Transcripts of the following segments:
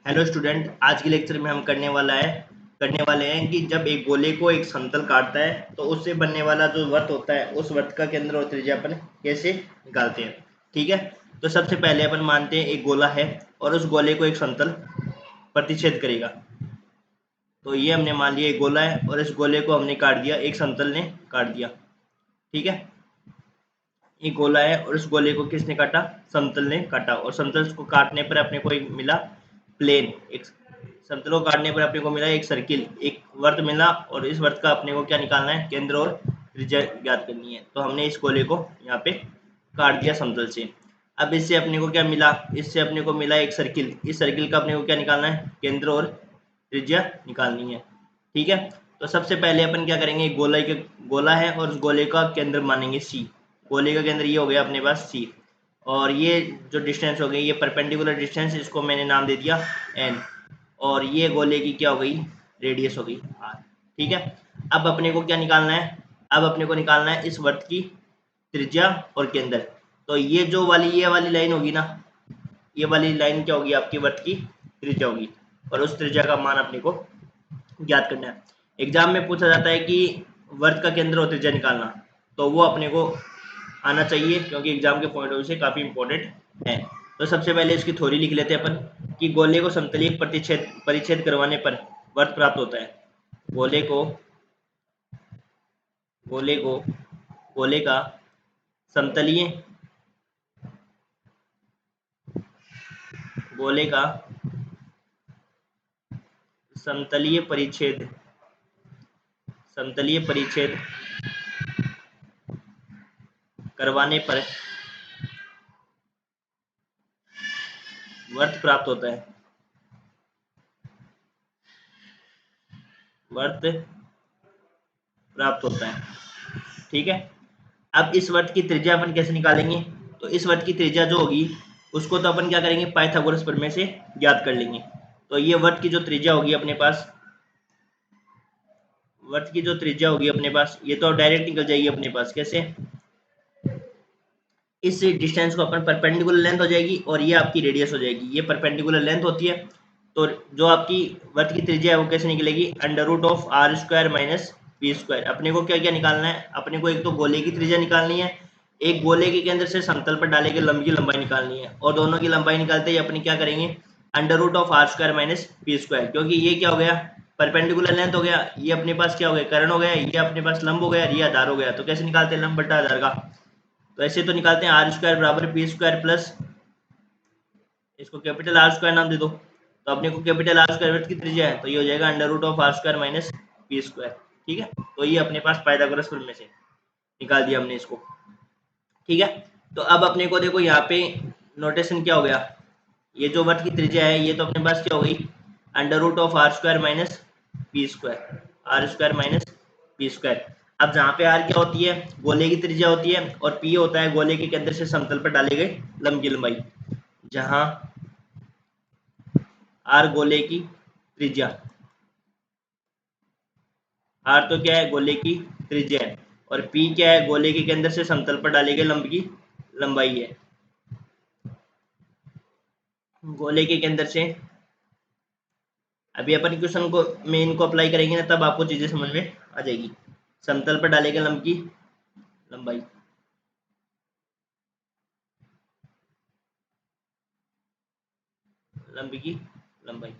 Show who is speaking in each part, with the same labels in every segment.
Speaker 1: Hello student, आज के lecture में हम करने वाले हैं कि जब एक गोले को एक समतल काटता है तो उससे बनने वाला जो वृत्त होता है उस वृत्त का केंद्र और त्रिज्या अपन कैसे निकालते हैं। ठीक है, तो सबसे पहले अपन मानते हैं एक गोला है और उस गोले को एक समतल प्रतिच्छेद करेगा। तो ये हमने मान लिया एक गोला है और इस गोले को हमने काट दिया, एक समतल ने काट दिया। ठीक है, एक गोला है और उस गोले को किसने काटा? समतल ने काटा। और समतल को काटने पर अपने को एक मिला प्लेन। एक समतल को काटने पर अपने को मिला एक सर्किल, एक वर्त मिला और इस वर्त का अपने को क्या निकालना है? केंद्र और त्रिज्या ज्ञात करनी है। तो हमने इस गोले को यहाँ पे काट दिया समतल से। अब इससे अपने को क्या मिला? इससे अपने को मिला एक सर्किल। इस सर्किल का अपने को क्या निकालना है? केंद्र और त्रिज्या निकालनी है। ठीक है, तो सबसे पहले अपन क्या करेंगे? गोला है और उस गोले का केंद्र मानेंगे सी। गोले का केंद्र ये हो गया अपने पास सी, और ये जो डिस्टेंस हो गई ये परपेंडिकुलर डिस्टेंस, इसको मैंने नाम दे दिया एन। और ये गोले की क्या हो गई? रेडियस हो गई आर। ठीक है, अब अपने को क्या निकालना है? अब अपने को निकालना है इस वृत्त की त्रिज्या और केंद्र। तो ये वाली लाइन होगी ना, ये वाली लाइन क्या होगी? आपकी वृत्त की त्रिज्या होगी और उस त्रिज्या का मान अपने को ज्ञात करना है। एग्जाम में पूछा जाता है कि वर्ग का केंद्र और त्रिज्या निकालना, तो वो अपने को आना चाहिए क्योंकि एग्जाम के पॉइंट ऑफ व्यू से काफी इंपॉर्टेंट है। तो सबसे पहले इसकी थ्योरी लिख लेते हैं अपन कि गोले को समतलीय परिच्छेद करवाने पर वर्ग प्राप्त होता है। गोले को गोले को गोले का समतलीय गोले का समतलीय परिच्छेद करवाने पर वर्त प्राप्त होता है। वर्त प्राप्त होता है। ठीक है, अब इस वर्त की त्रिज्या अपन कैसे निकालेंगे? तो इस वर्त की त्रिज्या जो होगी उसको तो अपन क्या करेंगे? पाइथागोरस प्रमेय से ज्ञात कर लेंगे। तो ये वर्त की जो त्रिज्या होगी अपने पास, वर्त की जो त्रिज्या होगी अपने पास, ये तो डायरेक्ट निकल जाएगी अपने पास। कैसे? इस डिस्टेंस को अपन परपेंडिकुलर लेंथ हो जाएगी और ये आपकी रेडियस हो जाएगी। ये परपेंडिकुलर लेंथ होती है, तो जो आपकी वर्त की त्रिज्या है वो कैसे निकलेगी? Under root of r square minus p square. अपने को क्या क्या निकालना है? अपने को एक तो गोले की त्रिज्या निकालनी है, एक गोले के केंद्र से समतल पर डाले गए लंब की लंबाई निकालनी है, और दोनों की लंबाई निकालते ही अपने क्या करेंगे? Under root of r square minus p square, क्योंकि ये क्या हो गया? परपेंडिकुलर लेंथ हो गया, ये अपने पास क्या हो गया? कर्ण हो गया, ये अपने पास लंब हो गया, ये आधार हो गया। तो कैसे निकालते हैं? लंब बटा आधार का। तो ऐसे तो निकालते हैं आर स्क्वायर बराबर पी स्क्वायर प्लस, इसको कैपिटल आर स्क्वायर नाम दे दो। तो अपने को कैपिटल आर स्क्वायर की त्रिज्या है, तो ये हो जाएगा under root of r square minus p square. ठीक है, तो ये अपने पास पाइथागोरस प्रमेय से निकाल दिया हमने इसको। ठीक है, तो अब अपने को देखो यहाँ पे नोटेशन क्या हो गया? ये जो वर्त की त्रिज्या है ये तो अपने पास क्या हो गई? Under root of r square minus p square, r square minus p square. अब जहाँ पे आर क्या होती है? गोले की त्रिज्या होती है, और पी होता है गोले के केंद्र से समतल पर डाले गए लंब की लंबाई। जहाँ आर गोले की त्रिज्या, आर तो क्या है? गोले की त्रिज्या है, और पी क्या है? गोले के केंद्र से समतल पर डाले गए लंब की लंबाई है। गोले के केंद्र से, अभी अपन क्वेश्चन को में इनको अप्लाई करेंगे ना, तब आपको चीजें समझ में आ जाएगी। समतल पर डाले गए लंब की लंबाई, लंब की लंबाई।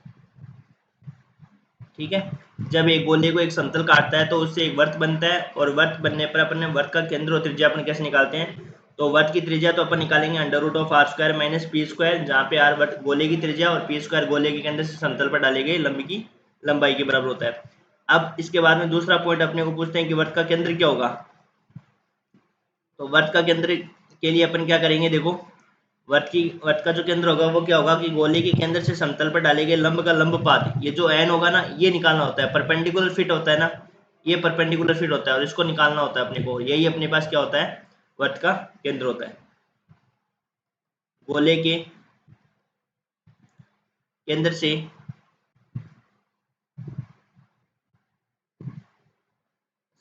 Speaker 1: ठीक है, जब एक गोले को एक समतल काटता है तो उससे एक वर्त बनता है, और वर्त बनने पर अपन वर्त का केंद्र और त्रिज्या अपन कैसे निकालते हैं? तो वर्त की त्रिज्या तो अपन निकालेंगे under root of r square minus p square, जहाँ पे आर वर्त गोले की त्रिज्या और पी स्क्वायर गोले के केंद्र से समतल पर डाले गए लंब की लंबाई के बराबर होता है। अब इसके बाद में दूसरा पॉइंट अपने को पूछते हैं कि वर्त का केंद्र क्या होगा? तो वर्त का केंद्र के लिए अपन क्या करेंगे? देखो, वर्त का जो केंद्र होगा वो क्या होगा कि गोले के केंद्र से समतल पर डाले गए लंब का लंब पाद, ये जो एन होगा ना, ये निकालना होता है। परपेंडिकुलर फिट होता है ना, ये परपेंडिकुलर फिट होता है और इसको निकालना होता है अपने को। यही अपने पास क्या होता है? वर्त का केंद्र होता है। गोले के केंद्र से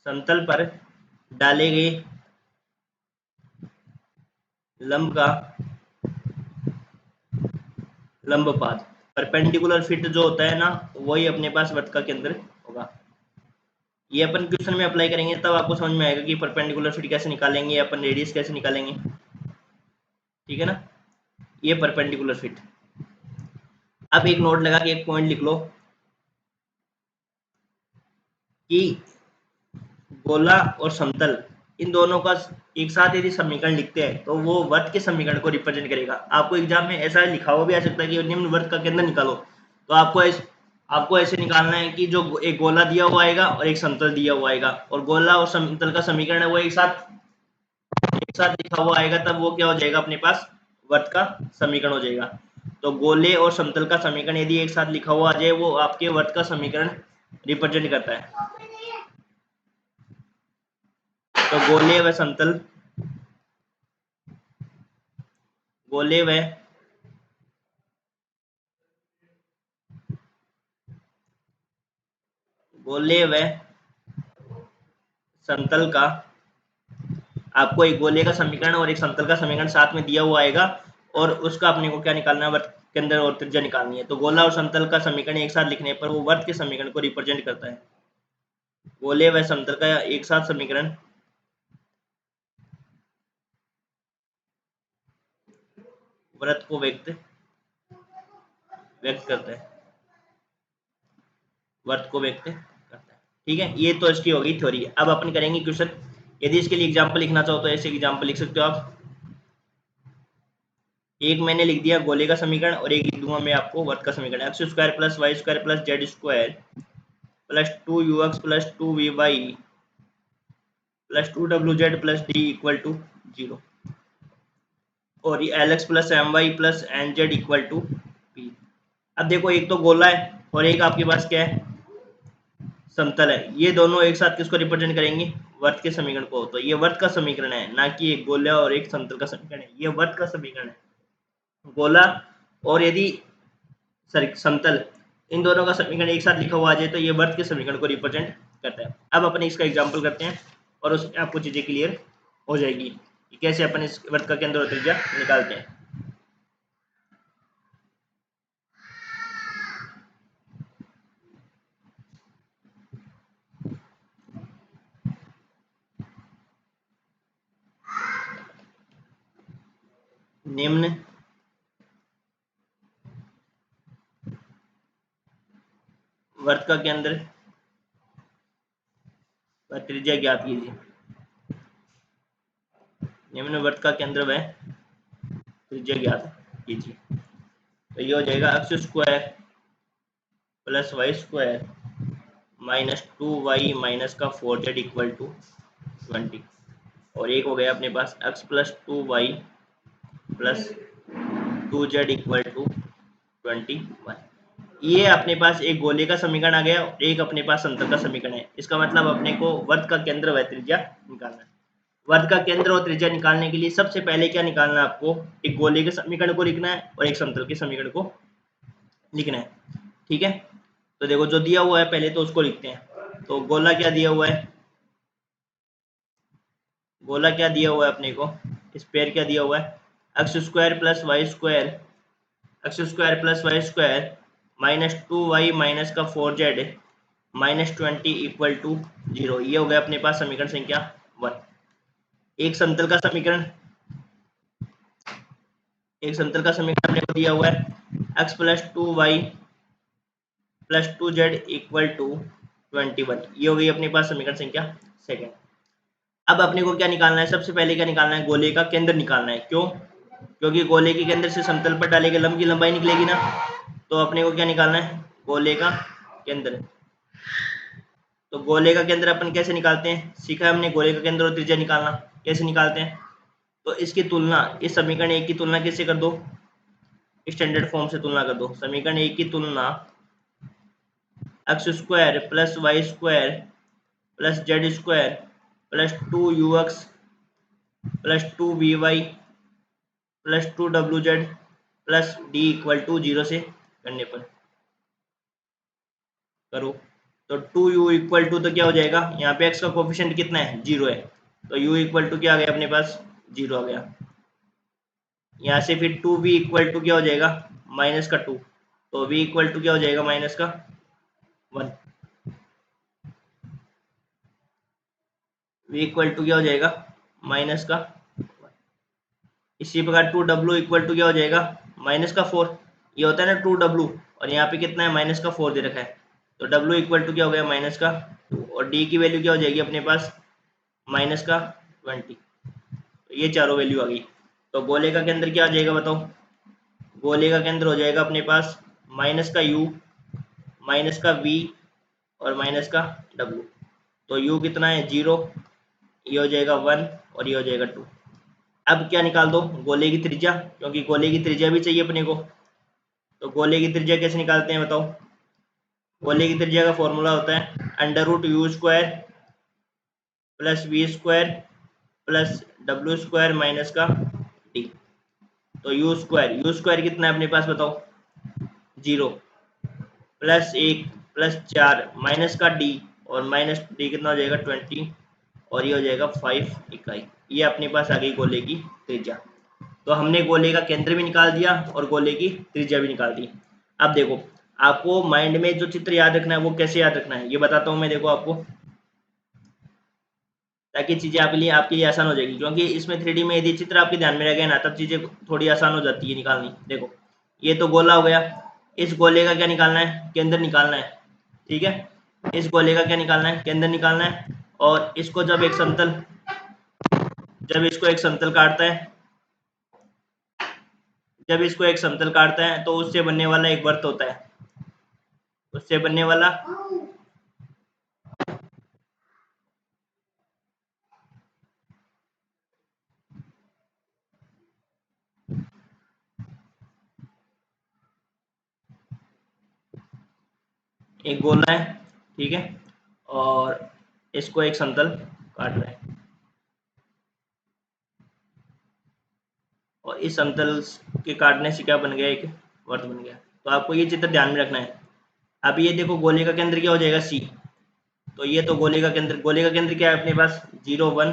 Speaker 1: समतल पर डाले गए लंब का लंब पाद, परपेंडिकुलर फिट जो होता है ना, वही अपने पास वृत्त का केंद्र होगा। ये अपन क्वेश्चन में अप्लाई करेंगे तब आपको समझ में आएगा कि परपेंडिकुलर फिट कैसे निकालेंगे, अपन रेडियस कैसे निकालेंगे, ठीक है ना। ये परपेंडिकुलर फिट। अब एक नोट लगा के एक पॉइंट लिख लो कि गोला और समतल इन दोनों का एक साथ यदि समीकरण लिखते हैं तो वो वृत्त के समीकरण को रिप्रेजेंट करेगा। आपको एग्जाम में ऐसा लिखा हुआ भी आ सकता है कि निम्न वृत्त का केंद्र निकालो, तो आपको ऐसे निकालना है कि जो एक गोला दिया हुआ आएगा और एक समतल दिया हुआ आएगा, और गोला और समतल का समीकरण है वो एक साथ लिखा हुआ आएगा, तब वो क्या हो जाएगा अपने पास वृत्त का समीकरण हो जाएगा। तो गोले और समतल का समीकरण यदि एक साथ लिखा हुआ आ जाए वो आपके वृत्त का समीकरण रिप्रेजेंट करता है। तो गोले व समतल, गोले व गोले व समतल का, आपको एक गोले का समीकरण और एक समतल का समीकरण साथ में दिया हुआ आएगा, और उसका अपने को क्या निकालना है, वृत्त के अंदर और त्रिज्या निकालनी है। तो गोला और समतल का समीकरण एक साथ लिखने पर वो वृत्त के समीकरण को रिप्रेजेंट करता है। गोले व समतल का एक साथ समीकरण वृत्त को व्यक्त करता है, वृत्त को व्यक्त करता है। ठीक है, ये तो इसकी होगी थ्योरी। अब अपन करेंगे क्वेश्चन। यदि इसके लिए एग्जाम्पल लिखना चाहो तो ऐसे एग्जाम्पल लिख सकते हो आप। एक मैंने लिख दिया गोले का समीकरण और एक लिख दूंगा मैं आपको वृत्त का समीकरण। X square plus y square plus z square plus 2ux plus 2vy plus 2wz plus d equal to 0, और ये l x plus m y plus n z equal to p. अब देखो एक तो गोला है और एक आपके पास क्या है, समतल है। ये दोनों एक साथ किसको रिप्रेजेंट करेंगे, वृत्त के समीकरण को। तो ये वृत्त का समीकरण है, ना कि एक गोला और एक समतल का समीकरण है, ये वृत्त का समीकरण है। गोला और यदि समतल, इन दोनों का समीकरण एक साथ लिखा हुआ आ जाए तो ये वृत्त के समीकरण को रिप्रेजेंट करता है। अब अपन इसका एग्जाम्पल करते हैं और उसमें आपको चीजें क्लियर हो जाएगी कि कैसे अपन इस वृत्त का केंद्र और त्रिज्या निकालते हैं। निम्न वृत्त का केंद्र व त्रिज्या ज्ञात कीजिए। निम्न वृत्त का केंद्र व त्रिज्या ज्ञात कीजिए। तो ये हो जाएगा x square plus y square minus 2y minus का 4z इक्वल टू 20, और एक हो गया अपने पास x plus 2y plus 2z equal to 21। ये अपने पास एक गोले का समीकरण आ गया और एक अपने पास समतल का समीकरण है। इसका मतलब अपने को वृत्त का केंद्र व त्रिज्या निकालना है। वृत्त का केंद्र और त्रिज्या निकालने के लिए सबसे पहले क्या निकालना है, आपको एक गोले के समीकरण को लिखना है और एक समतल के समीकरण को लिखना है। ठीक है, तो देखो जो दिया हुआ है पहले तो उसको लिखते हैं। तो गोला क्या दिया हुआ है, गोला क्या दिया हुआ है अपने को, स्क्वायर क्या दिया हुआ है, x square plus y square, x square plus y square minus 2y minus का 4z माइनस 20 इक्वल टू 0। ये हो गया अपने पास समीकरण संख्या 1। एक समतल का समीकरण, एक समतल का समीकरण अपने को दिया हुआ है x plus 2y plus 2z equal to 21। ये हो गई अपने पास समीकरण संख्या 2। अब अपने को क्या निकालना है, सबसे पहले क्या निकालना है, गोले का केंद्र निकालना है। क्यों, क्योंकि गोले के केंद्र से समतल पर डाले गए लंब की लंबाई निकलेगी ना। तो अपने को क्या निकालना है, गोले का केंद्र। तो गोले का केंद्र अपन कैसे निकालते हैं, सीखा है हमने गोले का केंद्र और त्रिज्या निकालना कैसे निकालते हैं। तो इसकी तुलना, इस समीकरण 1 की तुलना किससे कर दो, स्टैंडर्ड फॉर्म से तुलना कर दो। समीकरण 1 की तुलना x square plus y square plus z square plus 2ux plus 2vy plus 2wz plus d equal to 0 से करने पर करो। तो 2u इक्वल टू तो क्या हो जाएगा, यहाँ पे x का कोफिशिएंट कितना है, 0 है। तो u इक्वल टू क्या आ गया अपने पास, 0 आ गया। यहाँ से फिर 2v इक्वल टू क्या हो जाएगा, माइनस का 2, तो v इक्वल टू क्या हो जाएगा, माइनस का 1। v इक्वल टू क्या हो जाएगा, माइनस का 1। इसी प्रकार 2w इक्वल टू क्या हो जाएगा, माइनस का 4। ये होता है ना 2w, और यहाँ पे कितना है, माइनस का 4 दे रखा है, तो w इक्वल टू क्या हो गया, माइनस का 2। और d की वैल्यू क्या हो जाएगी अपने पास, माइनस का 20। तो ये चारों वैल्यू आ गई। तो गोलेका के अंदर क्या आ जाएगा बताओ, गोलेका के अंदर हो जाएगा अपने पास माइनस का u, माइनस का v, और माइनस का w। तो u कितना है, 0, ये हो जाएगा 1, और ये हो जाएगा 2। अब क्या निकाल दो, गोले की त्रिज्या, क्योंकि गोले की त्रिज्या भी चाहिए अपने को। तो गोले की त्रिज्या कैसे निकालते हैं बताओ, गोले की त्रिज्या का फॉर्मूला होता है under root u square plus v square plus डब्ल्यू स्क्वायर माइनस का डी। तो यू स्क्वायर कितना है अपने पास बताओ, 0, प्लस 1 प्लस 4 माइनस का डी, और माइनस डी कितना हो जाएगा 20, और ये हो जाएगा 5 इकाई। ये अपने पास आ गई गोले की त्रिज्या। तो हमने गोले का केंद्र भी निकाल दिया और गोले की त्रिज्या भी निकाल दी। अब देखो, आपको माइंड में जो चित्र याद रखना है वो कैसे याद रखना है ये बताता हूँ मैं, देखो आपको, ताकि चीज़ें आपके लिए आसान हो जाएगी। क्योंकि इसमें 3D में यदि चित्र आपके ध्यान में रह गए ना, तब चीज़ें थोड़ी आसान हो जाती है निकालनी। देखो, ये तो गोला हो गया, इस गोले का क्या निकालना है, केंद्र निकालना है। ठीक है, इस गोले का क्या निकालना है, केंद्र निकालना है। और इसको जब इसको एक समतल काटता है, जब इसको एक समतल काटता है तो उससे बनने वाला एक वर्त होता है, उससे बनने वाला एक गोला है। ठीक है, और इसको एक समतल काट रहा है, और इस समतल के काटने से क्या बन गया, एक वर्त बन गया। तो आपको ये चित्र ध्यान में रखना है। अब ये देखो, गोले का केंद्र क्या हो जाएगा, सी। तो ये तो गोले का केंद्र क्या है अपने पास, 0 1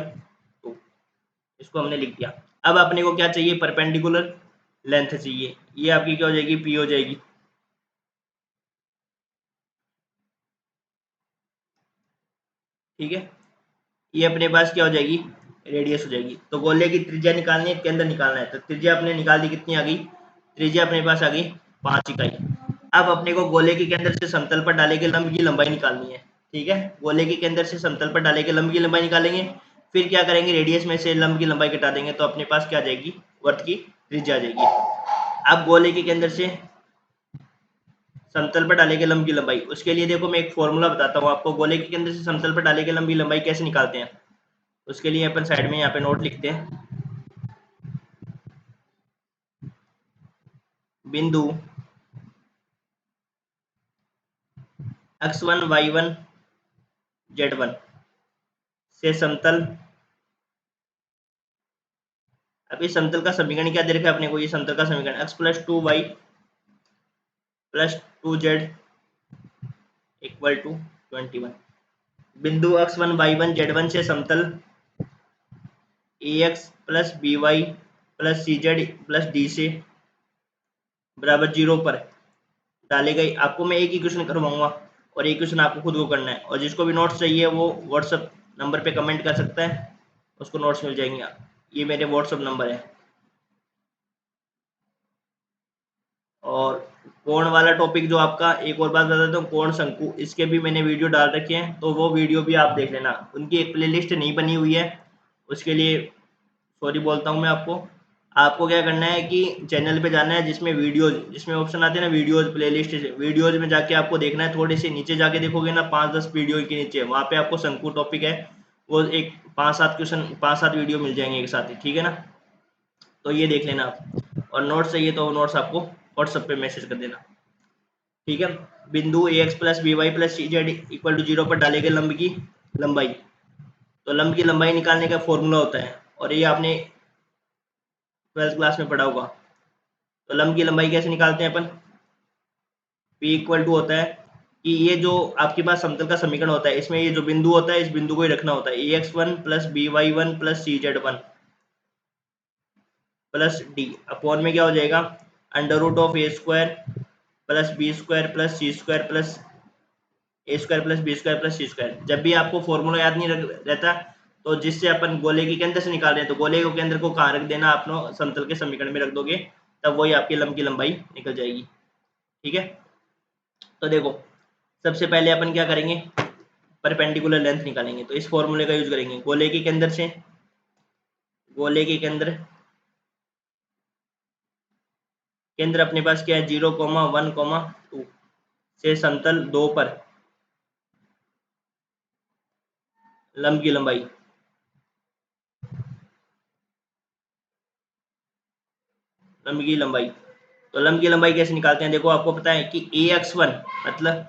Speaker 1: 2। इसको हमने लिख दिया। अब अपने को क्या चाहिए, परपेंडिकुलर लेंथ चाहिए। ये आपकी क्या हो जाएगी, पी हो जाएगी। ठीक है, ये अपने पास क्या हो जाएगी, रेडियस हो जाएगी। तो गोले की त्रिज्या निकालनी है, केंद्र निकालना है। तो त्रिज्या अपने निकाल दी, कितनी आ गई, त्रिज्या अपने पास आ गई 5 इकाई। अब अपने को गोले के केंद्र से समतल पर डाले गए लंब की लंबाई निकालनी है। ठीक है, गोले के केंद्र से समतल पर डाले गए लंब की लंबाई निकालेंगे। फिर क्या करेंगे, रेडियस में से लंब की लंबाई घटा देंगे, तो अपने पास क्या आ जाएगी, वर्त की त्रिज्या आ जाएगी। अब गोले के केंद्र से समतल पर डाले गए लंब की लंबाई, उसके लिए देखो मैं एक फॉर्मूला बताता हूँ आपको। गोले के केंद्र से समतल पर डाले गए लंब की लंबाई कैसे निकालते हैं, उसके लिए अपन साइड में यहाँ पे नोट लिखते हैं। बिंदु x1 y1 z1 से समतल, अब इस समतल का समीकरण क्या दे रखा है अपने को, ये समतल का समीकरण x plus 2y plus 2z equal to 21। बिंदु x1 y1 z1 से समतल ax plus by plus cz plus d से बराबर 0 पर डाले गए। आपको मैं एक ही क्वेश्चन करवाऊंगा, और एक क्वेश्चन आपको खुद को करना है। और जिसको भी नोट्स चाहिए वो व्हाट्सअप नंबर पे कमेंट कर सकता है, उसको नोट्स मिल जाएंगे। ये मेरे व्हाट्सअप नंबर है। और कोण वाला टॉपिक जो आपका, एक और बात बता देता हूँ, कोण शंकु, इसके भी मैंने वीडियो डाल रखे हैं, तो वो वीडियो भी आप देख लेना। उनकी एक प्लेलिस्ट नहीं बनी हुई है, उसके लिए सॉरी बोलता हूँ मैं आपको। आपको क्या करना है कि चैनल पे जाना है, जिसमें ऑप्शन आते हैं ना, वीडियोज प्लेलिस्ट, वीडियोज में जाके आपको देखना है। थोड़े से नीचे जाके देखोगे ना, 5-10 वीडियो के नीचे, वहाँ पे आपको शंकु टॉपिक है, वो एक 5-7 क्वेश्चन, 5-7 वीडियो मिल जाएंगे एक साथ ही। ठीक है ना, तो ये देख लेना आप। और नोट्स चाहिए तो नोट्स आपको व्हाट्सएप पे मैसेज कर देना। ठीक है, बिंदु a x plus b y plus c z equal to 0 पर डाले गए लंब की लंबाई। तो लंब की लंबाई निकालने का फॉर्मूला होता है, और ये आपने 12th क्लास में पढ़ा होगा। तो लंब की लंबाई कैसे निकालते हैं अपन, पी इक्वल टू होता है कि ये जो आपके पास समतल का समीकरण होता है, इसमें ये जो बिंदु होता है, इस बिंदु को ही रखना होता है, a x one plus b y one plus c z one plus d upon में क्या हो जाएगा, under root of a square plus b square plus c square plus a square plus b square plus c square. जब भी आपको formula याद नहीं रहता तो जिससे अपन गोले के केंद्र से निकाल रहे हैं तो गोले के केंद्र को कहाँ रख देना, आप समतल के समीकरण में रख दोगे, तब वही आपकी लंब की लंबाई निकल जाएगी। ठीक है, तो देखो सबसे पहले अपन क्या करेंगे, परपेंडिकुलर लेंथ निकालेंगे। तो इस फॉर्मूले का यूज करेंगे, गोले के केंद्र से, गोले के केंद्र केंद्र अपने पास क्या है 0,1,2 से समतल 2 पर लंब की लंबाई, लंब की लंबाई। तो लंब की लंबाई कैसे निकालते हैं, देखो आपको पता है कि ax1 मतलब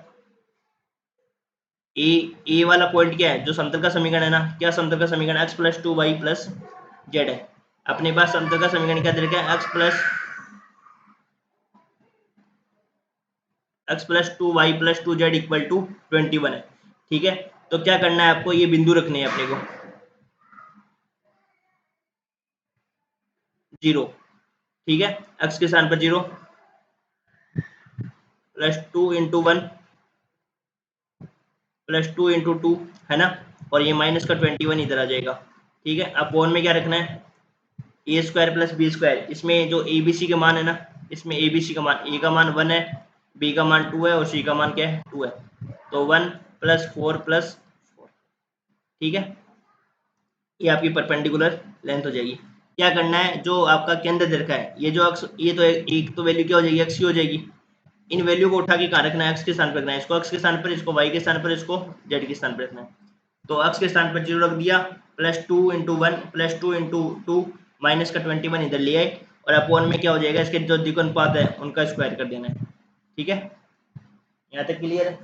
Speaker 1: ए वाला पॉइंट क्या है, जो समतल का समीकरण है ना, क्या समतल का समीकरण x plus 2y plus Z है। अपने पास समतल का समीकरण क्या दे रखा है, x plus 2y plus 2z equal to 21 है। ठीक है, तो क्या करना है आपको, ये बिंदु रखने हैं अपने को 0। ठीक है, x के स्थान पर 0 प्लस 2 इंटू 1 प्लस 2 इंटू 2 है ना, और ये माइनस का 21 इधर आ जाएगा। ठीक है, अब कोण में क्या रखना है, ए स्क्वायर प्लस बी स्क्वायर। इसमें जो ए बी सी के मान है ना, इसमें ए बी सी का मान, ए का मान 1 है, बी का मान 2 है और सी का मान क्या है 2 है, तो 1 प्लस 4 प्लस 4। ठीक है, ये आपकी परपेंडिकुलर लेंथ हो जाएगी। क्या करना है, जो आपका केंद्र दे रखा है, ये जो अक्ष, ये तो एक तो वैल्यू क्या हो जाएगी, एक्स की हो जाएगी। इन वैल्यू को उठा के कहाँ रखना है, एक्स के स्थान पर रखना है, इसको एक्स के स्थान पर, इसको वाई के स्थान पर, इसको जेड के स्थान पर रखना है। तो एक्स के स्थान पर 0 रख दिया, plus 2 into 1 plus 2 into 2 minus का 21 इधर ले आए, और अपॉन में क्या हो जाएगा, इसके जो द्विगुणपात है उनका स्क्वायर कर देना है। ठीक है, यहाँ तक क्लियर है।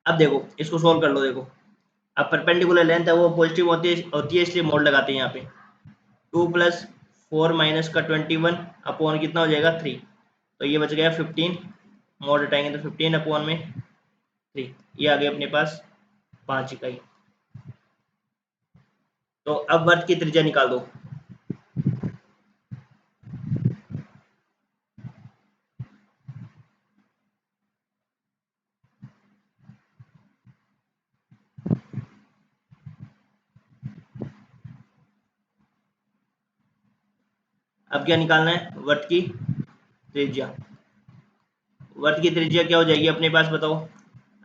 Speaker 1: अब देखो इसको सोल्व कर लो, देखो अब परपेंडिकुलर लेंथ है वो पॉजिटिव होती है इसलिए मोड लगाते हैं यहाँ पे। 2 प्लस 4 माइनस का 21 अपॉन कितना हो जाएगा 3, तो ये बच गया 15, मोड हटाएंगे तो 15 अपॉन में 3, ये आ गए अपने पास 5 इकाई। तो अब वर्ग की त्रिज्या निकाल दो। अब क्या निकालना है, वर्ग की त्रिज्या। वर्ग की त्रिज्या क्या हो जाएगी अपने पास, बताओ,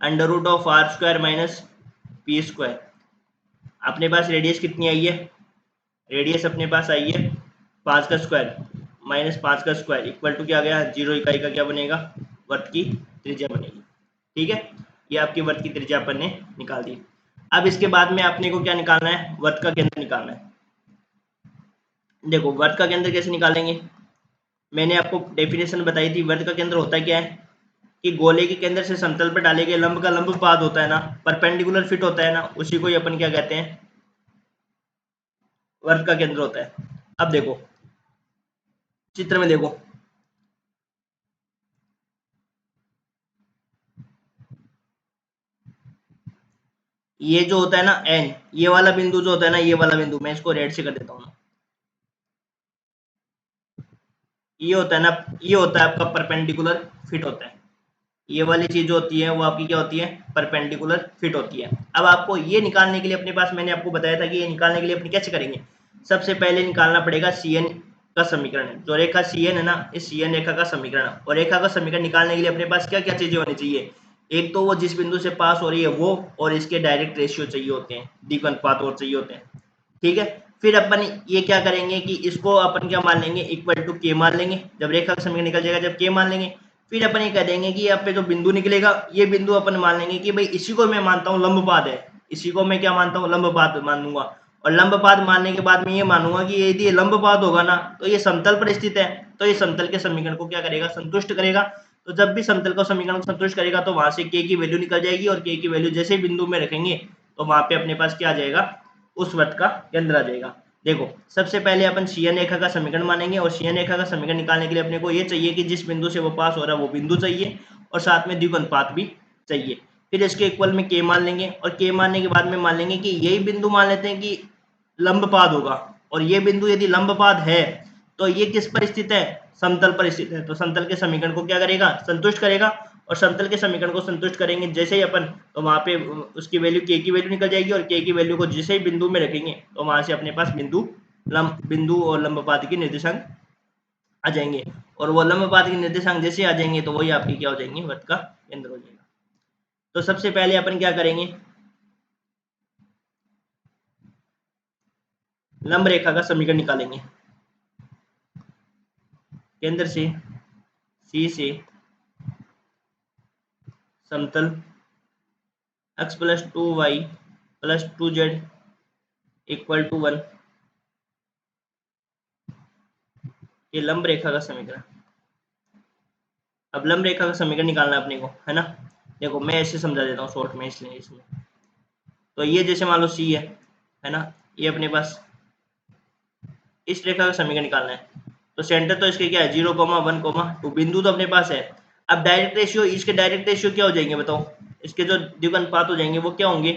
Speaker 1: under root of r square minus p square. अपने पास रेडियस कितनी आई है, रेडियस अपने पास आई है 5 का स्क्वायर माइनस 5 का स्क्वायर इक्वल टू क्या आ गया, 0 इकाई का क्या बनेगा, वर्ग की त्रिज्या बनेगी। ठीक है, ये आपकी वर्ग की त्रिज्या अपन ने निकाल दी। अब इसके बाद में अपने को क्या निकालना है, वर्ग का केंद्र निकालना है। देखो वर्ग का केंद्र कैसे निकालेंगे, मैंने आपको डेफिनेशन बताई थी। वर्ग का केंद्र होता है क्या है कि गोले के केंद्र से समतल पर डाले गए लंब का लंब पाद होता है ना, परपेंडिकुलर फिट होता है ना, उसी को ही अपन क्या कहते हैं, वर्ग का केंद्र होता है। अब देखो चित्र में देखो, ये जो होता है ना एन, ये वाला बिंदु जो होता है ना, ये वाला बिंदु मैं इसको रेड से कर देता हूँ, ये होता है ना, ये होता है आपका परपेंडिकुलर फिट होता है। ये वाली चीज जो होती है वो आपकी क्या होती है, परपेंडिकुलर फिट होती है। अब आपको ये निकालने के लिए अपने पास, मैंने आपको बताया था कि ये निकालने के लिए अपने कैसे करेंगे, सबसे पहले निकालना पड़ेगा सी एन का समीकरण। जो रेखा सी एन है ना, इस सी एन रेखा का समीकरण, और रेखा का समीकरण निकालने के लिए अपने पास क्या क्या चीजें होनी चाहिए, एक तो वो जिस बिंदु से पास हो रही है वो, और इसके डायरेक्ट रेशियो चाहिए होते हैं, द्विगुणपात और चाहिए होते हैं। ठीक है, फिर अपन ये क्या करेंगे कि इसको अपन क्या मान लेंगे, इक्वल टू के मान लेंगे। जब रेखा का समीकरण निकल जाएगा, जब के मान लेंगे, फिर अपन ये कह देंगे कि यहाँ पे जो बिंदु निकलेगा, ये बिंदु अपन मान लेंगे कि भाई इसी को मैं मानता हूँ लंबपाद है, इसी को मैं क्या मानता हूँ, लंबपाद मान लूंगा। और लंबपाद मानने के बाद में ये मानूंगा कि यदि ये लंबपाद होगा ना, तो ये समतल पर स्थित है, तो ये समतल के समीकरण को क्या करेगा, संतुष्ट करेगा। तो जब भी समतल का समीकरण को संतुष्ट करेगा तो वहां से के की वैल्यू निकल जाएगी, और के की वैल्यू जैसे बिंदु में रखेंगे तो वहां पे अपने पास क्या आ जाएगा, उस वृत्त का केंद्र आ जाएगा। देखो सबसे पहले अपन सी रेखा का समीकरण मानेंगे, और सी रेखा का समीकरण निकालने के लिए अपने को ये चाहिए कि जिस बिंदु से वो पास हो रहा है वो बिंदु चाहिए, और साथ में द्विगुणपात भी चाहिए। फिर इसके इक्वल में के मान लेंगे, और के मानने के बाद में मान लेंगे कि यही बिंदु मान लेते हैं कि लंबपाद होगा, और ये बिंदु यदि लंबपाद है तो ये किस पर स्थित है, समतल पर स्थित है, तो समतल के समीकरण को क्या करेगा, संतुष्ट करेगा। और समतल के समीकरण को संतुष्ट करेंगे जैसे ही अपन, तो वहां पे उसकी वैल्यू k की वैल्यू निकल जाएगी, और k की वैल्यू को जिसे ही बिंदु में रखेंगे तो वहां से अपने पास बिंदु और लंबपात के निर्देशांक आ जाएंगे, और वो लंबपात के निर्देशांक जैसे आ जाएंगे तो वही आपकी क्या हो जाएंगे, वृत्त का केंद्र हो जाएगा। तो सबसे पहले अपन क्या करेंगे, लंब रेखा का समीकरण निकालेंगे। केंद्र से C से समतल x plus 2y plus 2z equal to 1 ये लंब रेखा का समीकरण। अब लंब रेखा का समीकरण निकालना है अपने को, है ना। देखो मैं ऐसे समझा देता हूँ शॉर्ट में, इसलिए इसमें तो ये जैसे मान लो C है ना, ये अपने पास इस रेखा का समीकरण निकालना है। तो सेंटर तो इसके क्या है 0,1,2 बिंदु तो अपने पास है। अब डायरेक्ट रेशियो, इसके डायरेक्ट रेशियो क्या हो जाएंगे बताओ, इसके जो द्विघात हो जाएंगे वो क्या होंगे,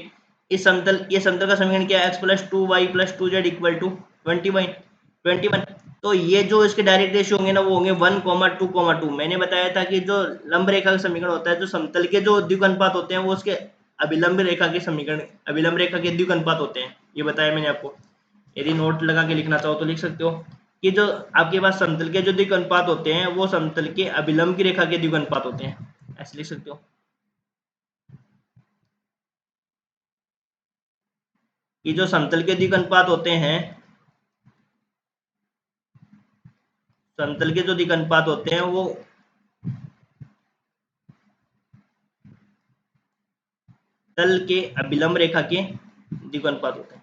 Speaker 1: इस समतल, ये समतल का समीकरण क्या है, x plus 2y plus 2z equal to 21। तो ये जो इसके डायरेक्ट रेशियो होंगे ना वो होंगे 1,2,2। मैंने बताया था कि जो लंब रेखा का समीकरण होता है, जो समतल के जो द्विघात होते हैं वो उसके अभिलंब रेखा के समीकरण, अभिलंब रेखा के द्विघात होते हैं, ये बताया मैंने आपको। यदि नोट लगा के लिखना चाहो तो लिख सकते हो कि जो आपके पास समतल के जो द्विघात होते हैं वो समतल के अभिलंब की रेखा के द्विघात होते हैं, ऐसे लिख सकते हो। कि जो समतल के द्विघात होते हैं, समतल के जो द्विघात होते हैं वो तल के अभिलंब रेखा के द्विघात होते हैं,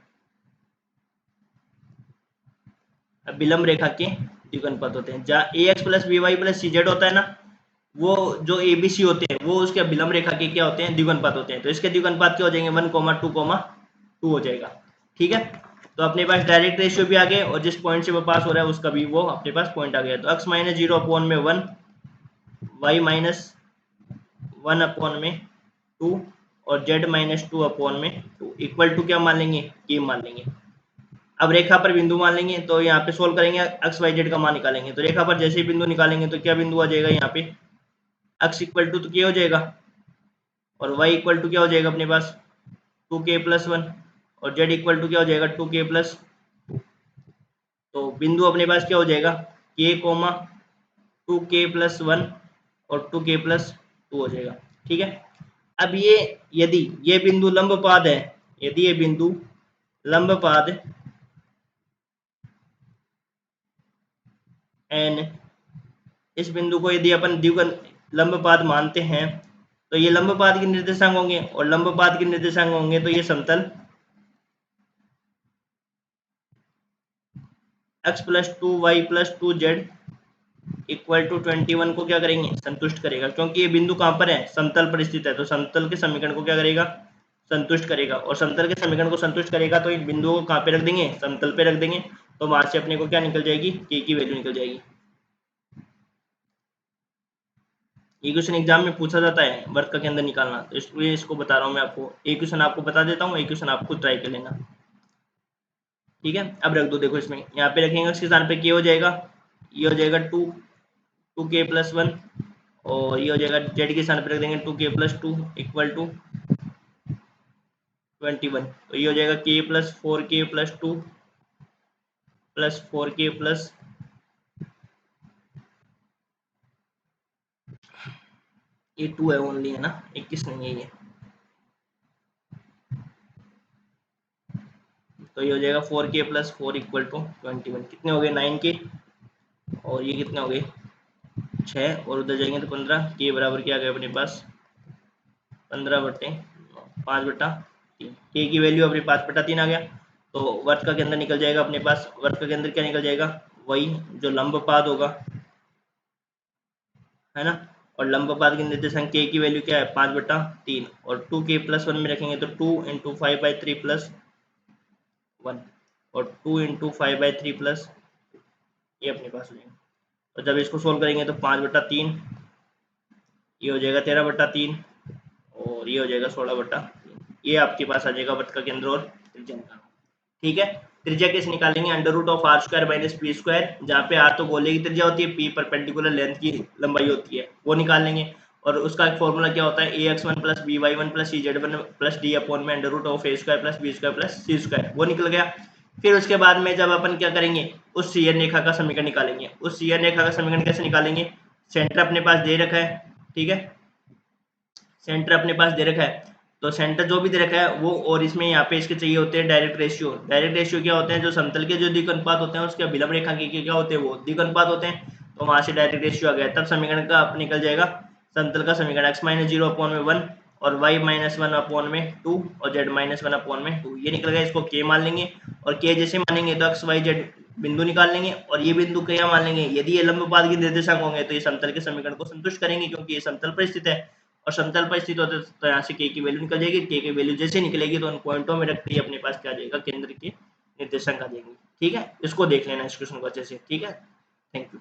Speaker 1: अभिलंब रेखा के द्विघात होते हैं। जहाँ ax plus by plus cz होता है ना, वो जो abc होते हैं वो उसके अभिलंब रेखा के क्या होते हैं, द्विघात होते हैं। तो इसके द्विघात क्या हो जाएंगे 1,2,2 हो जाएगा, ठीक है। तो अपने पास डायरेक्ट रेशियो भी आ गए, और जिस पॉइंट से वो पास हो रहा है उसका भी वो अपने पास पॉइंट आ गया। तो x माइनस 0/1 y माइनस 1/2 और z माइनस 2/2 इक्वल टू क्या मान लेंगे, k मान लेंगे। अब रेखा पर बिंदु मान लेंगे, तो यहाँ पे सोल्व करेंगे, एक्स वाई जेड का मान निकालेंगे। तो रेखा पर जैसे ही बिंदु निकालेंगे तो क्या बिंदु आ जाएगा यहाँ पे, एक्स इक्वल टू तो क्या हो जाएगा, और वाई इक्वल टू क्या हो जाएगा अपने पास 2k+1, और जेड इक्वल टू क्या हो जाएगा 2k+2। तो बिंदु अपने पास क्या हो जाएगा k, 2k+1 और 2k+2 हो जाएगा, ठीक है। अब ये यदि ये बिंदु लंबपाद है, यदि ये बिंदु लंबपाद एन, इस बिंदु को यदि अपन लंबपाद मानते हैं तो ये लंबपाद के निर्देशांक होंगे, और लंबपाद के निर्देशांक होंगे तो ये समतल x plus 2y plus 2z equal to 21 को क्या करेंगे, संतुष्ट करेगा। क्योंकि ये बिंदु कहाँ पर है, समतल पर स्थित है, तो समतल के समीकरण को क्या करेगा, संतुष्ट करेगा। और समतल के समीकरण को संतुष्ट करेगा तो इन बिंदुओं को कहाँ पे रख देंगे, समतल पे रख देंगे। तो वहां से अपने को क्या निकल जाएगी, k की वैल्यू निकल जाएगी। ये क्वेश्चन एग्जाम में पूछा जाता है वर्ग का केंद्र निकालना, तो इसलिए इसको बता रहा हूँ मैं आपको। एक क्वेश्चन आपको बता देता हूँ, एक क्वेश्चन आप खुद ट्राई कर लेना, ठीक है। अब रख दो, देखो इसमें यहाँ पे रखेंगे इसके स्थान पे k हो जाएगा, ये हो जाएगा 2k+1, और ये हो जाएगा z के स्थान पे रख देंगे 2k+2 इक्वल टू 21। तो ये हो जाएगा k plus 4k+2 plus 4k plus ये 2 है ओनली, है ना, 21 नहीं है ये। तो ये हो जाएगा 4k+4 इक्वल टू 21। कितने हो गए 9k, और ये कितने हो गए 6, और उधर जाएंगे तो 15। के बराबर क्या आ गया अपने पास 15/5/3। के की वैल्यू अपने 5/3 आ गया। तो वर्ग का केंद्र निकल जाएगा अपने पास, वर्ग का केंद्र क्या निकल जाएगा, वही जो लंबपाद होगा, है ना। और लंबपाद के निर्देशांक के की वैल्यू क्या है 5/3, और 2k+1 में रखेंगे तो 2 × 5/3 प्लस 1, और 2 × 5/3 प्लस, ये अपने पास हो जाएगा। तो जब इसको सोल्व करेंगे तो 5/3, ये हो जाएगा 13/3, और ये हो जाएगा 16/3। ये आपके पास आ जाएगा वृत्त का केंद्र और त्रिज्या निकालना। ठीक है। त्रिज्या कैसे निकालेंगे, under root of r square minus p square, जहाँ पे आर तो गोले की त्रिज्या होती है, पी परपेंडिकुलर लेंथ की लंबाई होती है, वो निकाल लेंगे। और उसका फॉर्मूला क्या होता है, a x one plus b y one plus c z one plus d upon में under root of a square plus b square plus c square, वो निकल गया। फिर उसके बाद में जब अपन क्या करेंगे, उस सीएन रेखा का समीकरण निकालेंगे। उस सीएन रेखा का समीकरण कैसे निकालेंगे, सेंटर अपने पास दे रखा है, ठीक है, सेंटर अपने पास दे रखा है, तो सेंटर जो भी दे रखा है वो, और इसमें यहाँ पे इसके चाहिए होते हैं डायरेक्ट रेशियो। डायरेक्ट रेशियो क्या होते हैं, जो समतल के जो द्विक अनुपात होते हैं उसके अभिलंब रेखा के क्या होते हैं, वो द्विक अनुपात होते हैं। तो वहां से डायरेक्ट रेशियो आ गया, तब समीकरण का निकल जाएगा, समतल का समीकरण एक्स माइनस जीरो अपॉन में 1 और वाई माइनस वन अपॉन में 2 और जेड माइनस वन अपॉन में 2, ये निकल गया। इसको के मान लेंगे, और के जैसे मानेंगे तो एक्स वाई जेड बिंदु निकाल लेंगे, और ये बिंदु क्या मान लेंगे, यदि ये लंबपात के निर्देशांक होंगे तो ये समतल के समीकरण को संतुष्ट करेंगे, क्योंकि ये समतल पर स्थित है। और समतल पर स्थित होते तो यहाँ से के की वैल्यू निकल जाएगी, के की वैल्यू जैसे निकलेगी तो उन पॉइंटों में रखते ही अपने पास क्या आ जाएगा, केंद्र के निर्देशांक आ जाएंगे। ठीक है, इसको देख लेना इस क्वेश्चन को अच्छे से। ठीक है, थैंक यू।